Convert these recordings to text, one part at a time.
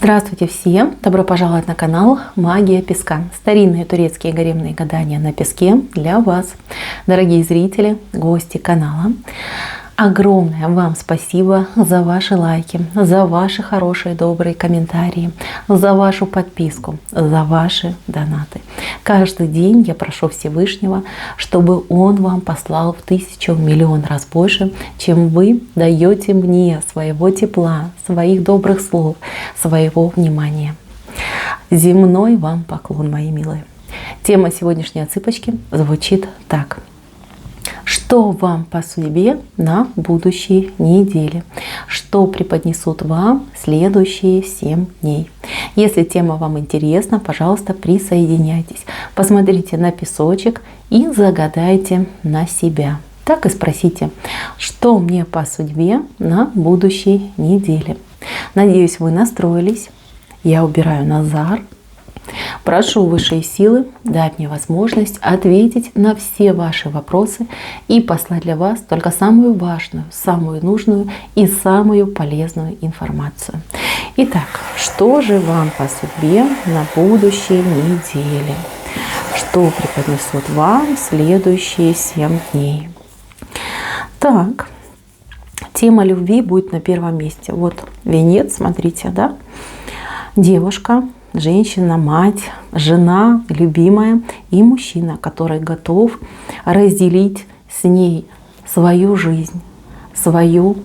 Здравствуйте всем! Добро пожаловать на канал Магия Песка. Старинные турецкие гаремные гадания на песке для вас. Дорогие зрители, гости канала, огромное вам спасибо за ваши лайки, за ваши хорошие, добрые комментарии, за вашу подписку, за ваши донаты. Каждый день я прошу Всевышнего, чтобы Он вам послал в 1000, в миллион раз больше, чем вы даете мне своего тепла, своих добрых слов, своего внимания. Земной вам поклон, мои милые. Тема сегодняшней отсыпочки звучит так. Что вам по судьбе на будущие недели? Что преподнесут вам следующие 7 дней? Если тема вам интересна, пожалуйста, присоединяйтесь. Посмотрите на песочек и загадайте на себя. Так и спросите, что мне по судьбе на будущей неделе? Надеюсь, вы настроились. Я убираю Назар. Прошу высшие силы дать мне возможность ответить на все ваши вопросы и послать для вас только самую важную, самую нужную и самую полезную информацию. Итак, что же вам по судьбе на будущей неделе? Что преподнесут вам следующие 7 дней? Так, тема любви будет на первом месте. Вот венец, смотрите, да? Девушка, женщина, мать, жена, любимая и мужчина, который готов разделить с ней свою жизнь, свою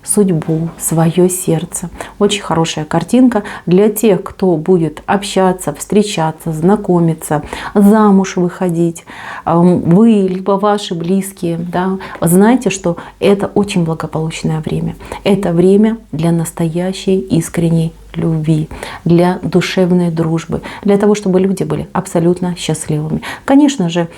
судьбу, свое сердце. Очень хорошая картинка для тех, кто будет общаться, встречаться, знакомиться, замуж выходить. Вы, либо ваши близкие, да, знаете, что это очень благополучное время. Это время для настоящей искренней любви, для душевной дружбы, для того, чтобы люди были абсолютно счастливыми. Конечно же,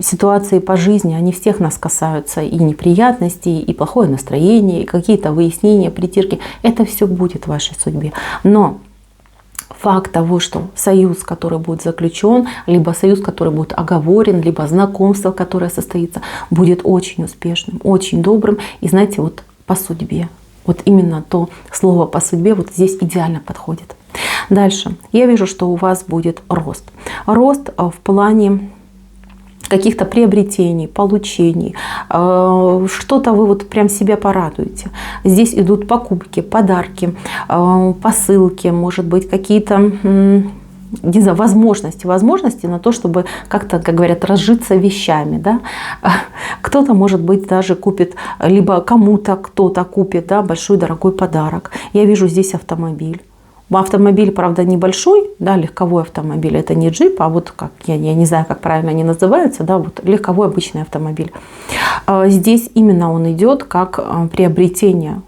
ситуации по жизни, они всех нас касаются, и неприятностей, и плохое настроение, и какие-то выяснения, притирки. Это все будет в вашей судьбе. Но факт того, что союз, который будет заключен, либо союз, который будет оговорен, либо знакомство, которое состоится, будет очень успешным, очень добрым. И знаете, вот по судьбе. Вот именно то слово по судьбе вот здесь идеально подходит. Дальше. Я вижу, что у вас будет рост. Рост в плане каких-то приобретений, получений. Что-то вы вот прям себя порадуете. Здесь идут покупки, подарки, посылки, может быть, какие-то не знаю, возможности на то, чтобы как-то, как говорят, разжиться вещами. Да? Кто-то, может быть, даже купит, либо кому-то кто-то купит, да, большой дорогой подарок. Я вижу здесь автомобиль. Автомобиль, правда, небольшой, да, легковой автомобиль. Это не джип, а вот как, я не знаю, как правильно они называются, да, вот легковой обычный автомобиль. Здесь именно он идет как приобретение,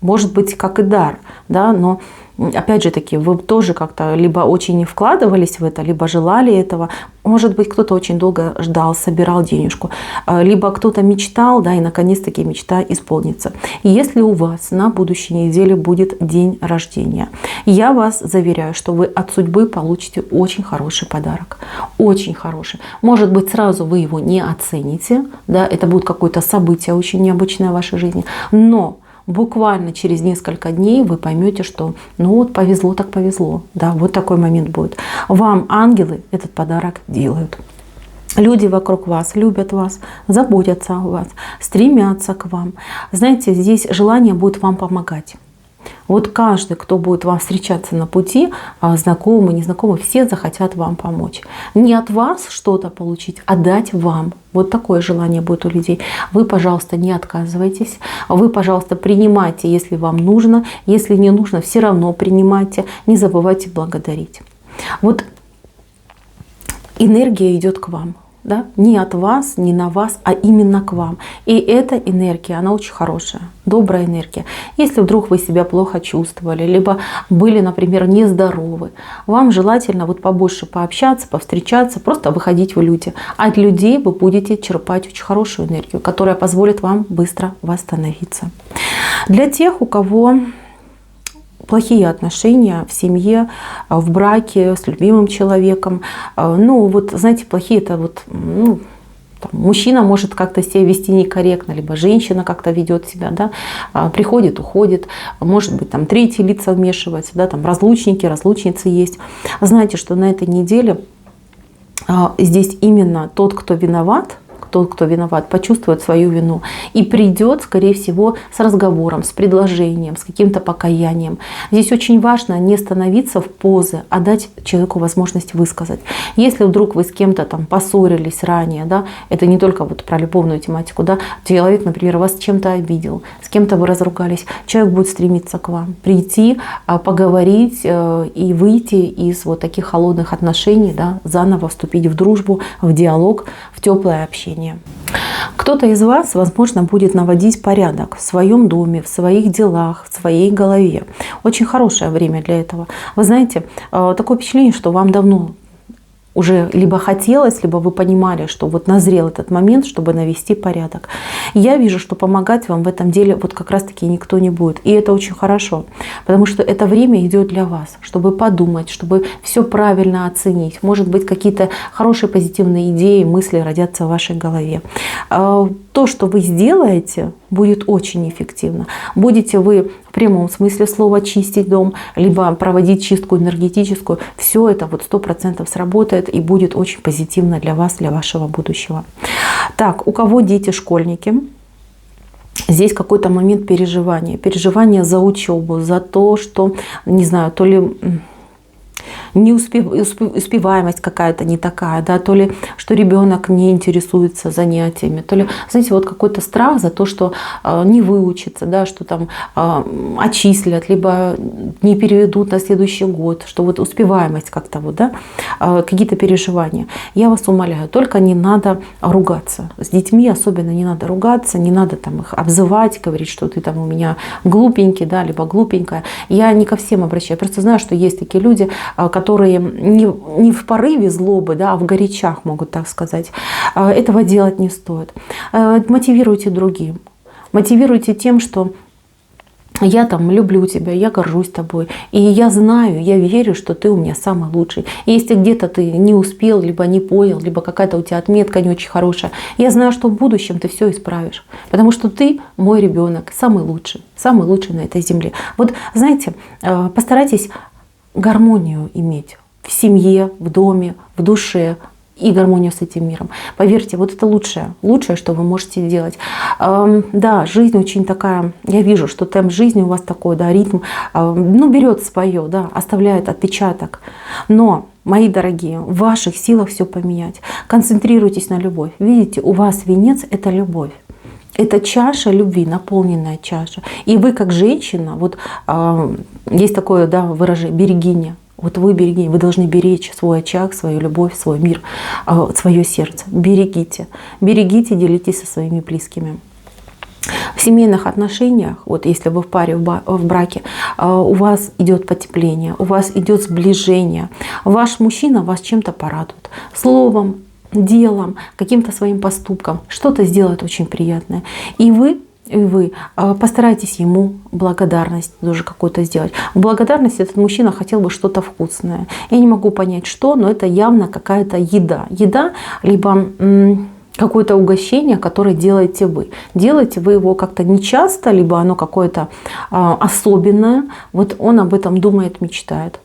может быть, как и дар, да, но опять же таки, вы тоже как-то либо очень не вкладывались в это, либо желали этого. Может быть, кто-то очень долго ждал, собирал денежку. Либо кто-то мечтал, да, и наконец-таки мечта исполнится. И если у вас на будущей неделе будет день рождения, я вас заверяю, что вы от судьбы получите очень хороший подарок. Очень хороший. Может быть, сразу вы его не оцените, да, это будет какое-то событие очень необычное в вашей жизни, но буквально через несколько дней вы поймете, что ну вот повезло так повезло. Да, вот такой момент будет. Вам ангелы этот подарок делают. Люди вокруг вас любят вас, заботятся о вас, стремятся к вам. Знаете, здесь желание будет вам помогать. Вот каждый, кто будет вам встречаться на пути, знакомые, незнакомые, все захотят вам помочь. Не от вас что-то получить, а дать вам. Вот такое желание будет у людей. Вы, пожалуйста, не отказывайтесь. Вы, пожалуйста, принимайте, если вам нужно. Если не нужно, все равно принимайте. Не забывайте благодарить. Вот энергия идет к вам. Да? Не от вас, не на вас, а именно к вам. И эта энергия, она очень хорошая, добрая энергия. Если вдруг вы себя плохо чувствовали, либо были, например, нездоровы, вам желательно вот побольше пообщаться, повстречаться, просто выходить в люди. От людей вы будете черпать очень хорошую энергию, которая позволит вам быстро восстановиться. Для тех, у кого плохие отношения в семье, в браке с любимым человеком. Ну, вот, знаете, плохие — это вот там, мужчина может как-то себя вести некорректно, либо женщина как-то ведет себя, да, приходит, уходит, может быть, там третьи лица вмешиваются, да, там разлучники, разлучницы есть. Знаете, что на этой неделе здесь именно тот, кто виноват, почувствует свою вину и придет, скорее всего, с разговором, с предложением, с каким-то покаянием. Здесь очень важно не становиться в позы, а дать человеку возможность высказать. Если вдруг вы с кем-то там поссорились ранее, да, это не только вот про любовную тематику, да, человек, например, вас чем-то обидел, с кем-то вы разругались, человек будет стремиться к вам, прийти, поговорить и выйти из вот таких холодных отношений, да, заново вступить в дружбу, в диалог, в теплое общение. Кто-то из вас, возможно, будет наводить порядок в своем доме, в своих делах, в своей голове. Очень хорошее время для этого. Вы знаете, такое впечатление, что вам давно уже либо хотелось, либо вы понимали, что вот назрел этот момент, чтобы навести порядок. Я вижу, что помогать вам в этом деле вот как раз-таки никто не будет. И это очень хорошо, потому что это время идет для вас, чтобы подумать, чтобы все правильно оценить. Может быть, какие-то хорошие позитивные идеи, мысли родятся в вашей голове. То, что вы сделаете, будет очень эффективно. Будете вы в прямом смысле слова чистить дом, либо проводить чистку энергетическую, все это вот 100% сработает и будет очень позитивно для вас, для вашего будущего. Так, у кого дети школьники? Здесь какой-то момент переживания за учебу, за то, что, не знаю, то ли успеваемость какая-то не такая, да, то ли что ребенок не интересуется занятиями, то ли, знаете, вот какой-то страх за то, что не выучится, да, что там отчислят, либо не переведут на следующий год, что вот успеваемость как-то вот, да, какие-то переживания. Я вас умоляю, только не надо ругаться. С детьми особенно не надо ругаться, не надо там их обзывать, говорить, что ты там у меня глупенький, да, либо глупенькая. Я не ко всем обращаюсь, я просто знаю, что есть такие люди, которые не в порыве злобы, да, а в горячах могут так сказать. Этого делать не стоит. Мотивируйте другим. Мотивируйте тем, что я там люблю тебя, я горжусь тобой. И я знаю, я верю, что ты у меня самый лучший. И если где-то ты не успел, либо не понял, либо какая-то у тебя отметка не очень хорошая, я знаю, что в будущем ты все исправишь. Потому что ты мой ребенок, самый лучший на этой земле. Вот знаете, постарайтесь гармонию иметь в семье, в доме, в душе и гармонию с этим миром. Поверьте, вот это лучшее, что вы можете делать. Да, жизнь очень такая, я вижу, что темп жизни у вас такой, да, ритм, берет свое, да, оставляет отпечаток. Но, мои дорогие, в ваших силах все поменять. Концентрируйтесь на любовь. Видите, у вас венец – это любовь. Это чаша любви, наполненная чаша. И вы, как женщина, вот есть такое, да, выражение «берегиня». Вот вы берегиня, вы должны беречь свой очаг, свою любовь, свой мир, свое сердце. Берегите, делитесь со своими близкими. В семейных отношениях, вот если вы в паре, в браке, у вас идет потепление, у вас идет сближение. Ваш мужчина вас чем-то порадует. Словом, делом, каким-то своим поступком, что-то сделает очень приятное. И вы постарайтесь ему благодарность тоже какую-то сделать. В благодарность этот мужчина хотел бы что-то вкусное. Я не могу понять, что, но это явно какая-то еда. Еда, либо какое-то угощение, которое делаете вы. Делаете вы его как-то нечасто, либо оно какое-то особенное. Вот он об этом думает, мечтает.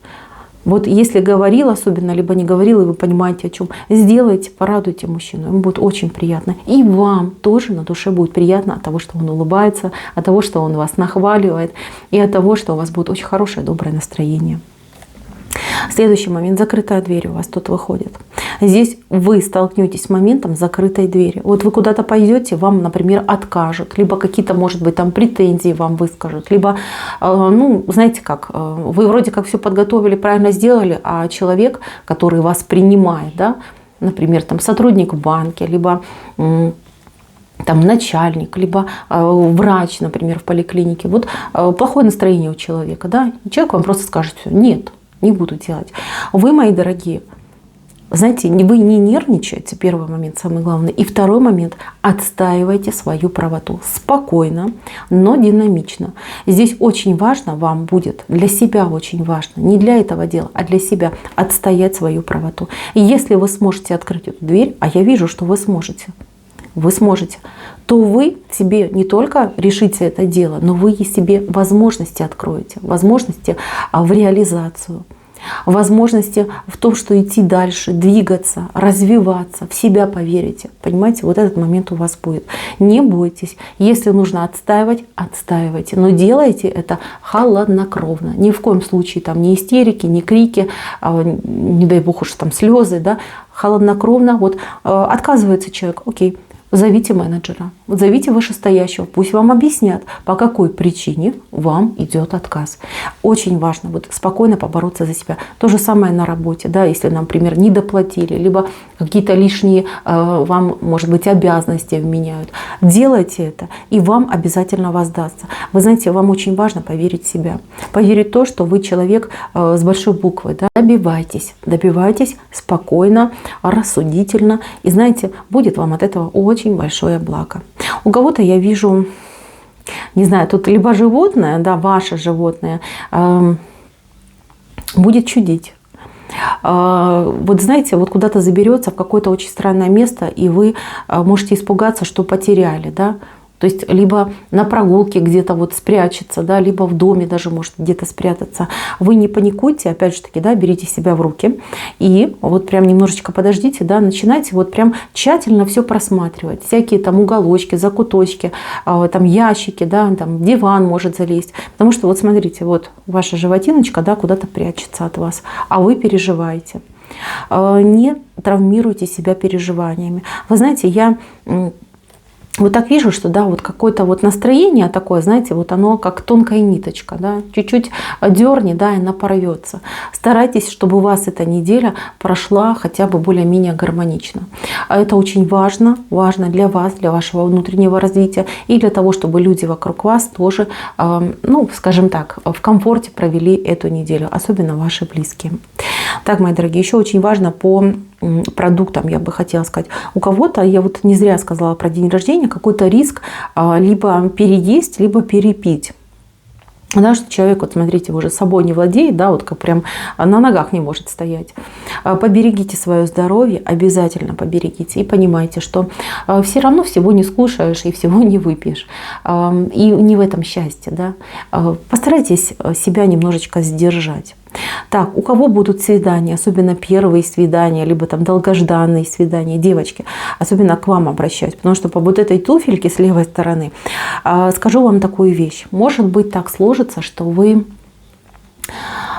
Вот если говорил особенно, либо не говорил, и вы понимаете, о чем, сделайте, порадуйте мужчину, ему будет очень приятно. И вам тоже на душе будет приятно от того, что он улыбается, от того, что он вас нахваливает, и от того, что у вас будет очень хорошее, доброе настроение. Следующий момент. Закрытая дверь у вас тут выходит. Здесь вы столкнетесь с моментом закрытой двери. Вот вы куда-то пойдете, вам, например, откажут, либо какие-то, может быть, там претензии вам выскажут, либо, знаете как, вы вроде как все подготовили, правильно сделали, а человек, который вас принимает, да, например, там сотрудник в банке, либо там начальник, либо врач, например, в поликлинике. Вот плохое настроение у человека, да, и человек вам просто скажет: все, нет, не буду делать. Вы, мои дорогие, знаете, вы не нервничаете, первый момент, самый главный. И второй момент, отстаивайте свою правоту. Спокойно, но динамично. Здесь очень важно вам будет, для себя очень важно, не для этого дела, а для себя отстоять свою правоту. И если вы сможете открыть эту дверь, а я вижу, что вы сможете, вы сможете, то вы себе не только решите это дело, но вы и себе возможности откроете, возможности в реализацию, возможности в том, что идти дальше, двигаться, развиваться, в себя поверите. Понимаете, вот этот момент у вас будет. Не бойтесь. Если нужно отстаивать, отстаивайте. Но делайте это холоднокровно. Ни в коем случае там ни истерики, ни крики, не дай бог уж там слезы. Да? Холоднокровно. Вот отказывается человек, окей. Зовите менеджера, зовите вышестоящего, пусть вам объяснят, по какой причине вам идет отказ. Очень важно вот спокойно побороться за себя. То же самое на работе, да, если, например, не доплатили, либо какие-то лишние вам, может быть, обязанности вменяют. Делайте это, и вам обязательно воздастся. Вы знаете, вам очень важно поверить в себя, поверить в то, что вы человек с большой буквы. Да? Добивайтесь спокойно, рассудительно, и знаете, будет вам от этого очень большое благо. У кого-то я вижу, не знаю, тут либо животное, да, ваше животное, будет чудить. Вот знаете, вот куда-то заберется в какое-то очень странное место, и вы можете испугаться, что потеряли, да. То есть либо на прогулке где-то вот спрячется, да, либо в доме даже может где-то спрятаться. Вы не паникуйте, опять же таки, да, берите себя в руки и вот прям немножечко подождите, да, начинайте вот прям тщательно все просматривать. Всякие там уголочки, закуточки, там ящики, да, там диван может залезть. Потому что вот смотрите, вот ваша животиночка, да, куда-то прячется от вас, а вы переживаете. Не травмируйте себя переживаниями. Вы знаете, я вот так вижу, что да, вот какое-то вот настроение такое, знаете, вот оно как тонкая ниточка, да, чуть-чуть дерни, да, и она порвется. Старайтесь, чтобы у вас эта неделя прошла хотя бы более-менее гармонично. Это очень важно для вас, для вашего внутреннего развития и для того, чтобы люди вокруг вас тоже, ну, скажем так, в комфорте провели эту неделю, особенно ваши близкие. Так, мои дорогие, еще очень важно по продуктам, я бы хотела сказать. У кого-то, я вот не зря сказала про день рождения, какой-то риск либо переесть, либо перепить. Да, что человек, вот смотрите, уже собой не владеет, да, вот как прям на ногах не может стоять. Поберегите свое здоровье, обязательно поберегите. И понимайте, что все равно всего не скушаешь и всего не выпьешь. И не в этом счастье, да. Постарайтесь себя немножечко сдержать. Так, у кого будут свидания, особенно первые свидания, либо там долгожданные свидания, девочки, особенно к вам обращаюсь, потому что по вот этой туфельке с левой стороны скажу вам такую вещь. Может быть, так сложится, что вы,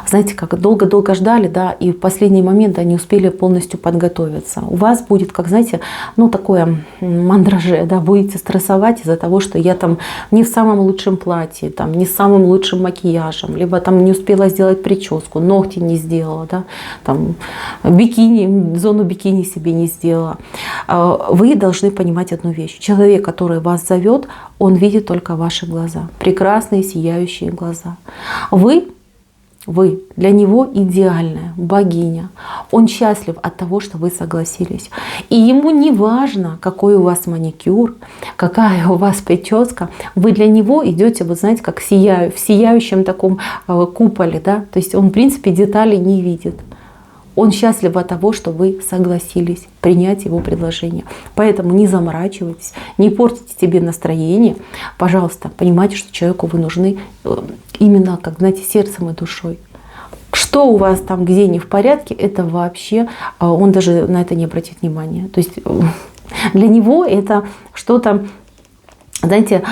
знаете, как долго-долго ждали, да, и в последний момент не успели полностью подготовиться. У вас будет, как, знаете, ну, такое мандраже, да, будете стрессовать из-за того, что я там не в самом лучшем платье, там, не с самым лучшим макияжем, либо там не успела сделать прическу, ногти не сделала, да, там, бикини, зону бикини себе не сделала. Вы должны понимать одну вещь. Человек, который вас зовет, он видит только ваши глаза, прекрасные сияющие глаза. Вы для него идеальная богиня. Он счастлив от того, что вы согласились. И ему не важно, какой у вас маникюр, какая у вас прическа. Вы для него идете, вот знаете, как в сияющем таком куполе. Да? То есть он, в принципе, деталей не видит. Он счастлив от того, что вы согласились принять его предложение. Поэтому не заморачивайтесь, не портите себе настроение. Пожалуйста, понимайте, что человеку вы нужны именно, как, знаете, сердцем и душой. Что у вас там где не в порядке, это вообще, он даже на это не обратит внимания. То есть для него это что-то, знаете,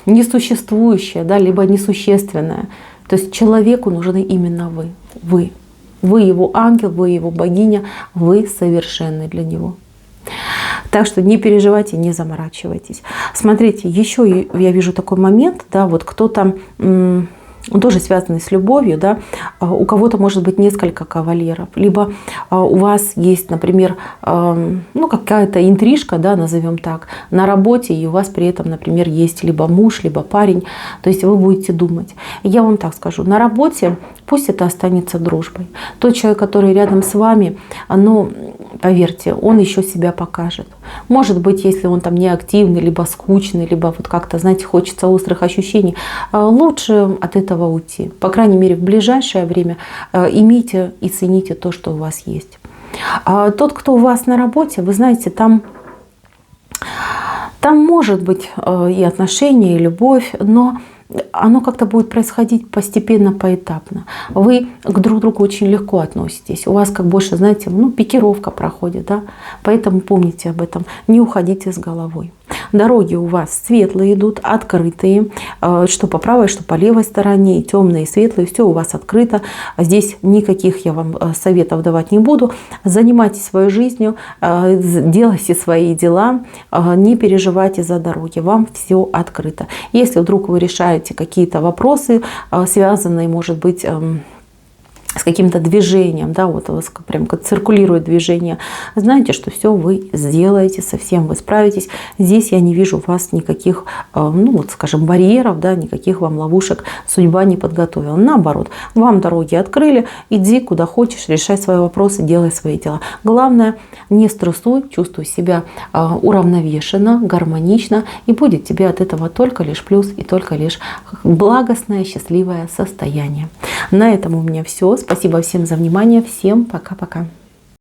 несуществующее, да, либо несущественное. То есть человеку нужны именно вы. Вы его ангел, вы его богиня, вы совершенны для него. Так что не переживайте, не заморачивайтесь. Смотрите, еще я вижу такой момент, да, вот кто-то, тоже связанный с любовью, да, у кого-то может быть несколько кавалеров, либо у вас есть, например, ну, какая-то интрижка, да, назовем так, на работе, и у вас при этом, например, есть либо муж, либо парень, то есть вы будете думать. Я вам так скажу, на работе пусть это останется дружбой. Тот человек, который рядом с вами, ну, поверьте, он еще себя покажет. Может быть, если он там не активный, либо скучный, либо вот как-то, знаете, хочется острых ощущений, лучше от этого уйти. По крайней мере, в ближайшее время имейте и цените то, что у вас есть. Тот, кто у вас на работе, вы знаете, там Там может быть и отношения, и любовь, но оно как-то будет происходить постепенно, поэтапно. Вы к друг другу очень легко относитесь. У вас как больше, знаете, пикировка проходит, да? Поэтому помните об этом. Не уходите с головой. Дороги у вас светлые идут, открытые, что по правой, что по левой стороне, темные и светлые, все у вас открыто. Здесь никаких я вам советов давать не буду. Занимайтесь своей жизнью, делайте свои дела, не переживайте за дороги, вам все открыто. Если вдруг вы решаете какие-то вопросы, связанные, может быть, с каким-то движением, да, вот у вас прям как циркулирует движение, знаете, что все вы сделаете, совсем вы справитесь. Здесь я не вижу у вас никаких, скажем, барьеров, да, никаких вам ловушек судьба не подготовила. Наоборот, вам дороги открыли, иди куда хочешь, решай свои вопросы, делай свои дела. Главное, не стрессуй, чувствуй себя уравновешенно, гармонично, и будет тебе от этого только лишь плюс и только лишь благостное, счастливое состояние. На этом у меня все. Спасибо всем за внимание. Всем пока-пока.